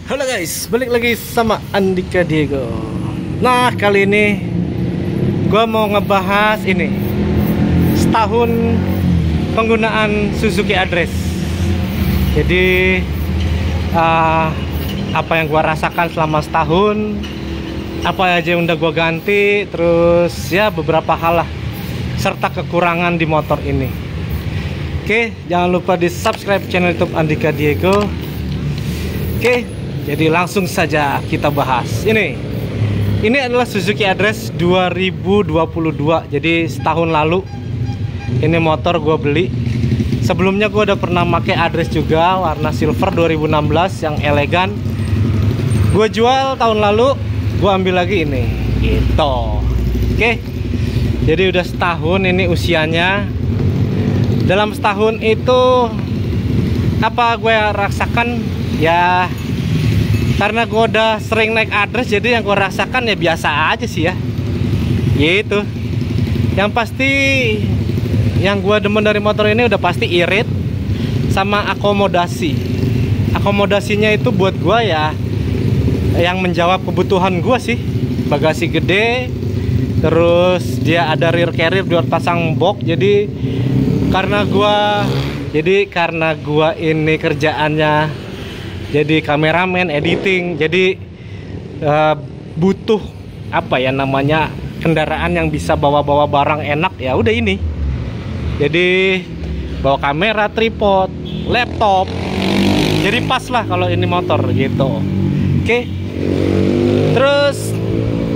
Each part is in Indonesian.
Halo guys, balik lagi sama Andika Diego. Nah, kali ini gua mau ngebahas ini setahun penggunaan Suzuki Address. Jadi apa yang gua rasakan selama setahun, apa aja yang udah gua ganti, terus ya beberapa hal lah, serta kekurangan di motor ini. Oke, jangan lupa di subscribe channel YouTube Andika Diego. Oke, jadi langsung saja kita bahas. Ini adalah Suzuki Address 2022. Jadi setahun lalu ini motor gue beli. Sebelumnya gue udah pernah pakai Address juga, warna silver 2016 yang elegan. Gue jual tahun lalu, gue ambil lagi ini. Gitu. Oke. Jadi udah setahun ini usianya. Dalam setahun itu apa gue rasakan? Ya karena gue udah sering naik Address, jadi yang gue rasakan ya biasa aja sih ya. Gitu. Yang pasti yang gue demen dari motor ini udah pasti irit sama akomodasi. Akomodasinya itu buat gue ya yang menjawab kebutuhan gue sih. Bagasi gede, terus dia ada rear carrier buat pasang box. Jadi karena gue ini kerjaannya jadi kameramen, editing, jadi butuh apa ya namanya, kendaraan yang bisa bawa-bawa barang enak, ya udah ini. Jadi bawa kamera, tripod, laptop, jadi pas lah kalau ini motor gitu. Oke. Terus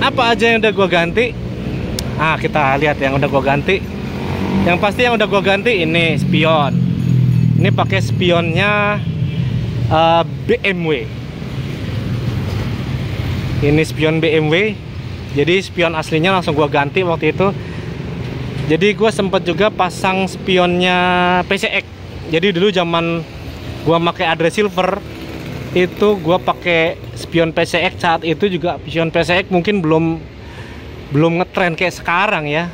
apa aja yang udah gua ganti? Nah, kita lihat yang udah gua ganti. Yang pasti yang udah gua ganti ini spion. Ini pakai spionnya BMW. Ini spion BMW. Jadi spion aslinya langsung gua ganti waktu itu. Jadi gua sempet juga pasang spionnya PCX. Jadi dulu zaman gua pakai Address silver itu gua pakai spion PCX. Saat itu juga spion PCX mungkin belum ngetren kayak sekarang ya.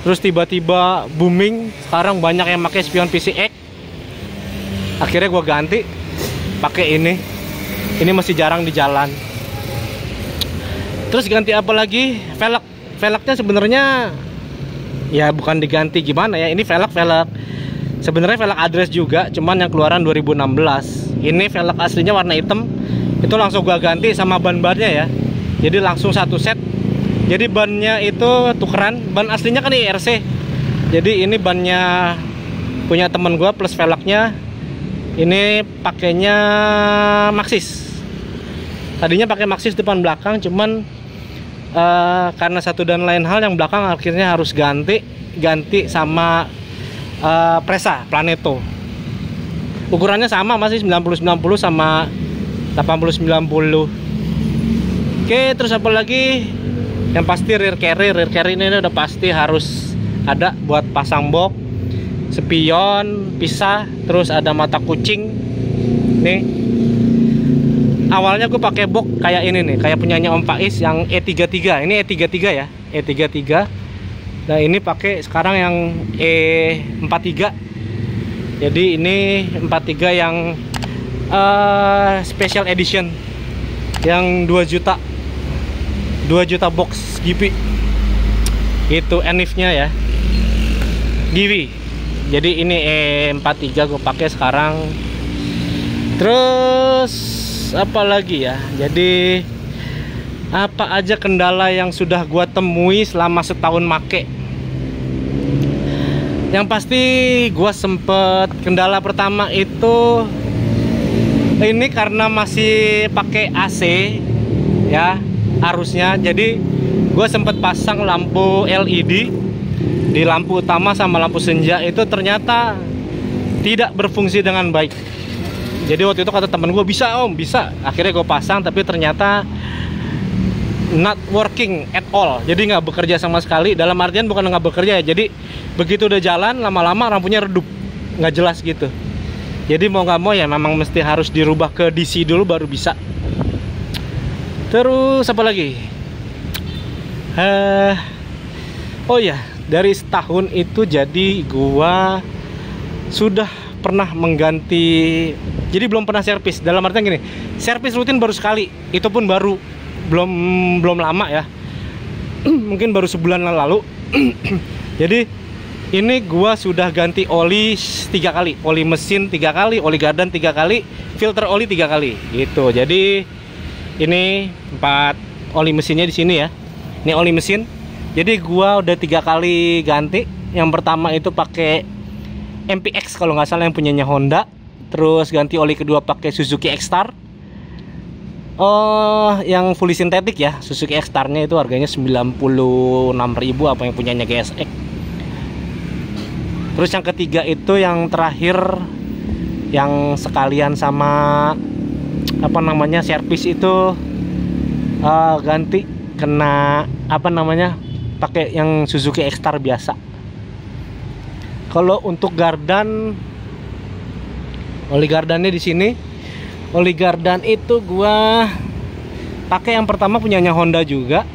Terus tiba-tiba booming, sekarang banyak yang pakai spion PCX. Akhirnya gua ganti pakai ini masih jarang di jalan. Terus ganti apa lagi? Velgnya sebenarnya ya bukan diganti gimana ya, ini velg sebenarnya velg Address juga, cuman yang keluaran 2016. Ini velg aslinya warna hitam, itu langsung gua ganti sama ban-bannya ya. Jadi langsung satu set. Jadi bannya itu tukeran, ban aslinya kan IRC. Jadi ini bannya punya temen gua plus velgnya. Ini pakainya Maxxis. Tadinya pakai Maxxis depan belakang, cuman karena satu dan lain hal yang belakang akhirnya harus ganti sama Presa Planeto. Ukurannya sama, masih 90-90 sama 80-90. Oke, terus apa lagi? Yang pasti rear carrier ini udah pasti harus ada buat pasang box, spion pisah, terus ada mata kucing. Nih awalnya gue pakai box kayak ini nih, kayak punyanya Om Faiz yang E33. Ini E33 ya, E33. Nah ini pakai sekarang yang E43. Jadi ini 43 yang special edition yang 2 juta box GP itu enif-nya ya, GV. Jadi ini E43 gue pakai sekarang. Terus apa lagi ya? Jadi apa aja kendala yang sudah gue temui selama setahun make? Yang pasti gue sempet kendala pertama itu ini karena masih pakai AC ya arusnya. Jadi gue sempet pasang lampu LED di lampu utama sama lampu senja, itu ternyata tidak berfungsi dengan baik. Jadi waktu itu kata temen gue, bisa om, bisa. Akhirnya gue pasang, tapi ternyata not working at all. Jadi nggak bekerja sama sekali. Dalam artian bukan nggak bekerja ya, jadi begitu udah jalan lama-lama lampunya redup, nggak jelas gitu. Jadi mau nggak mau ya memang mesti harus dirubah ke DC dulu baru bisa. Terus apa lagi? Oh ya, dari setahun itu jadi gua sudah pernah mengganti, jadi belum pernah servis. Dalam artian gini, servis rutin baru sekali, itu pun baru belum lama ya. Mungkin baru sebulan lalu. Jadi ini gua sudah ganti oli 3 kali, oli mesin 3 kali, oli gardan 3 kali, filter oli 3 kali gitu. Jadi ini 4 oli mesinnya di sini ya. Ini oli mesin. Jadi gua udah 3 kali ganti. Yang pertama itu pakai MPX kalau nggak salah, yang punyanya Honda. Terus ganti oli kedua pakai Suzuki X-Star. Yang fully sintetik ya, Suzuki X-Star-nya itu harganya 96.000, apa yang punyanya GSX. Terus yang ketiga itu yang terakhir, yang sekalian sama apa namanya servis itu, ganti kena apa namanya, pakai yang Suzuki X-Star biasa. Kalau untuk gardan, oli gardannya di sini. Oli gardan itu gua pakai yang pertama punyanya Honda juga.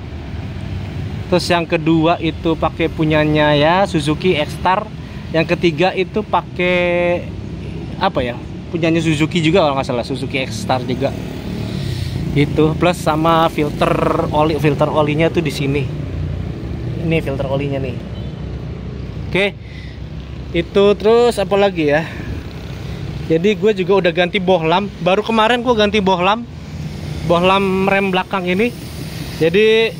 Terus yang kedua itu pakai punyanya ya Suzuki X-Star. Yang ketiga itu pakai apa ya? Punyanya Suzuki juga kalau nggak salah, Suzuki X-Star juga. Itu plus sama filter olinya tuh di sini. Ini filter olinya nih. Oke. Itu terus apa lagi ya? Jadi gue juga udah ganti bohlam. Baru kemarin gue ganti bohlam rem belakang ini. Jadi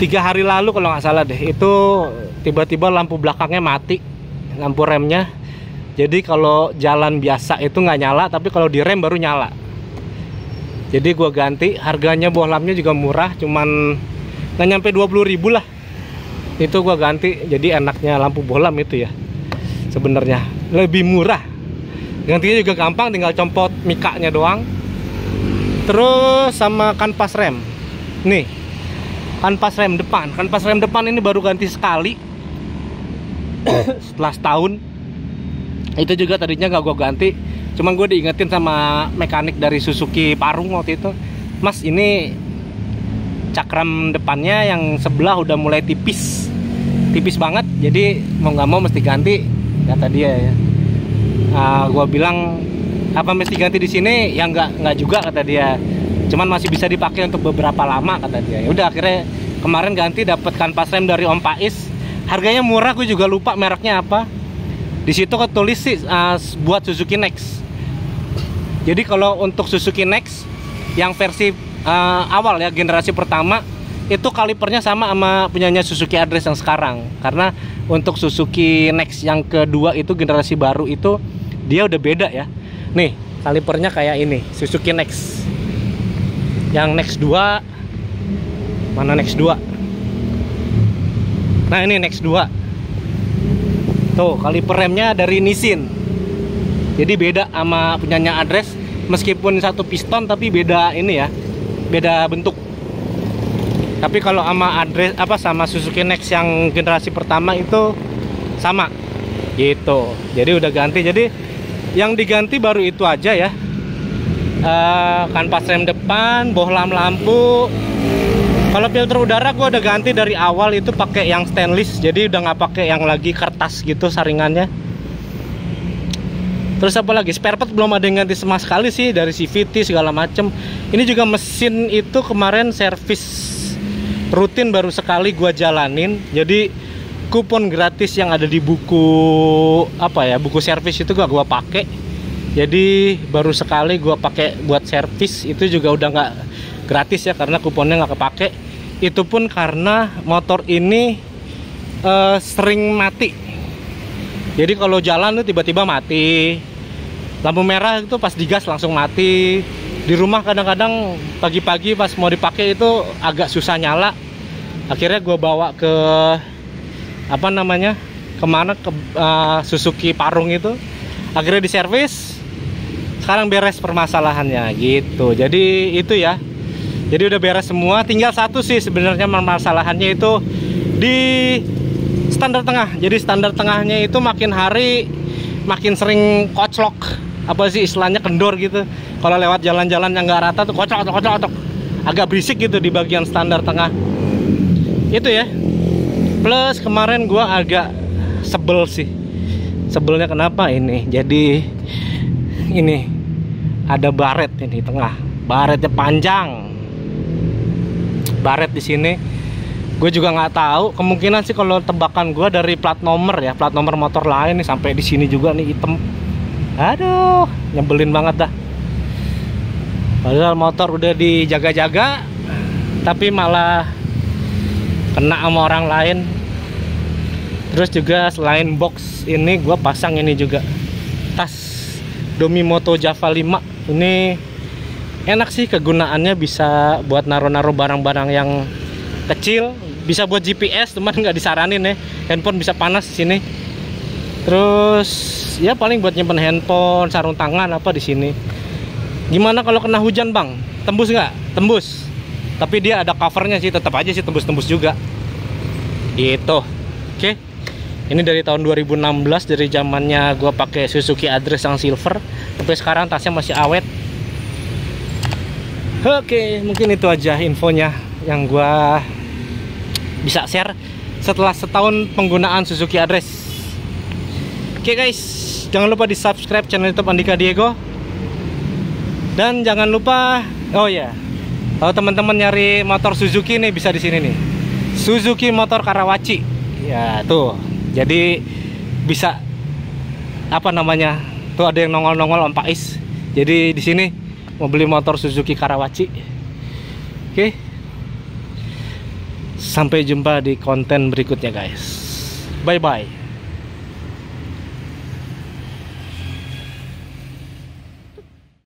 3 hari lalu kalau nggak salah deh, itu tiba-tiba lampu belakangnya mati, lampu remnya. Jadi kalau jalan biasa itu nggak nyala, tapi kalau di rem baru nyala. Jadi gue ganti. Harganya bohlamnya juga murah, cuman nggak nyampe 20.000 lah. Itu gue ganti. Jadi enaknya lampu bohlam itu ya, sebenarnya lebih murah. Gantinya juga gampang, tinggal compot mikanya doang. Terus sama kanvas rem. Nih, kanvas rem depan. Kanvas rem depan ini baru ganti sekali setelah setahun. Itu juga tadinya gak gue ganti, cuman gue diingetin sama mekanik dari Suzuki Parung waktu itu, Mas ini cakram depannya yang sebelah udah mulai tipis banget, jadi mau nggak mau mesti ganti, kata dia ya. Gue bilang apa mesti ganti di sini? Ya nggak juga, kata dia. Cuman masih bisa dipakai untuk beberapa lama, kata dia. Ya udah, akhirnya kemarin ganti, dapat kanvas rem dari Om Pais. Harganya murah, gue juga lupa mereknya apa. Di situ ketulis sih buat Suzuki Next. Jadi kalau untuk Suzuki Next yang versi awal ya, generasi pertama, itu kalipernya sama punyanya Suzuki Address yang sekarang. Karena untuk Suzuki Next yang kedua itu generasi baru itu dia udah beda ya. Nih, kalipernya kayak ini, Suzuki Next. Yang Next 2. Mana Next 2? Nah, ini Next 2. Tuh, kaliper remnya dari Nissin. Jadi beda sama punyanya Address, meskipun satu piston tapi beda ini ya. Beda bentuk. Tapi kalau sama Address sama Suzuki Next yang generasi pertama itu sama gitu. Jadi udah ganti. Jadi yang diganti baru itu aja ya. Kanvas rem depan, bohlam lampu. Kalau filter udara gue udah ganti dari awal, itu pakai yang stainless. Jadi udah nggak pakai yang lagi kertas gitu saringannya. Terus apa lagi? Spare part belum ada yang ganti sama sekali sih, dari CVT segala macem. Ini juga mesin itu kemarin servis rutin baru sekali gua jalanin. Jadi kupon gratis yang ada di buku buku servis itu gua pakai. Jadi baru sekali gua pakai buat servis, itu juga udah nggak gratis ya, karena kuponnya nggak kepake. Itu pun karena motor ini sering mati. Jadi kalau jalan tuh tiba-tiba mati. Lampu merah itu pas digas langsung mati. Di rumah kadang-kadang pagi-pagi pas mau dipakai itu agak susah nyala. Akhirnya gue bawa ke kemana ke Suzuki Parung itu. Akhirnya diservis. Sekarang beres permasalahannya gitu. Jadi itu ya. Jadi udah beres semua. Tinggal satu sih sebenarnya permasalahannya itu di standar tengah. Jadi standar tengahnya itu makin hari makin sering koclok. Apa sih istilahnya, kendor gitu. Kalau lewat jalan-jalan yang nggak rata tuh kocok, agak berisik gitu di bagian standar tengah. Itu ya. Plus kemarin gua agak sebel sih Sebelnya kenapa ini? Jadi ini ada baret ini di tengah. Baretnya panjang. Baret di sini. Gue juga nggak tahu. Kemungkinan sih kalau tebakan gue dari plat nomor ya, plat nomor motor lain nih sampai di sini juga nih hitam. Aduh, nyebelin banget dah. Padahal motor udah dijaga-jaga, tapi malah kena sama orang lain. Terus juga selain box ini gue pasang ini juga tas Domimoto Java 5. Ini enak sih kegunaannya, bisa buat naruh-naruh barang-barang yang kecil, bisa buat GPS, cuman nggak disaranin ya, handphone bisa panas di sini. Terus ya paling buat nyimpen handphone, sarung tangan apa di sini. Gimana kalau kena hujan bang? Tembus nggak? Tembus. Tapi dia ada covernya sih, tetap aja sih tembus-tembus juga. Gitu. Oke. Ini dari tahun 2016, dari zamannya gue pakai Suzuki Address yang silver, sampai sekarang tasnya masih awet. Oke, mungkin itu aja infonya yang gue bisa share setelah setahun penggunaan Suzuki Address. Oke guys, jangan lupa di subscribe channel YouTube Andika Diego. Dan jangan lupa, oh ya, kalau teman-teman nyari motor Suzuki nih bisa di sini nih, Suzuki Motor Karawaci. Ya tuh, jadi bisa apa namanya? Tuh ada yang nongol-nongol Om Pais. Jadi di sini mau beli motor Suzuki Karawaci. Oke. Sampai jumpa di konten berikutnya guys. Bye bye.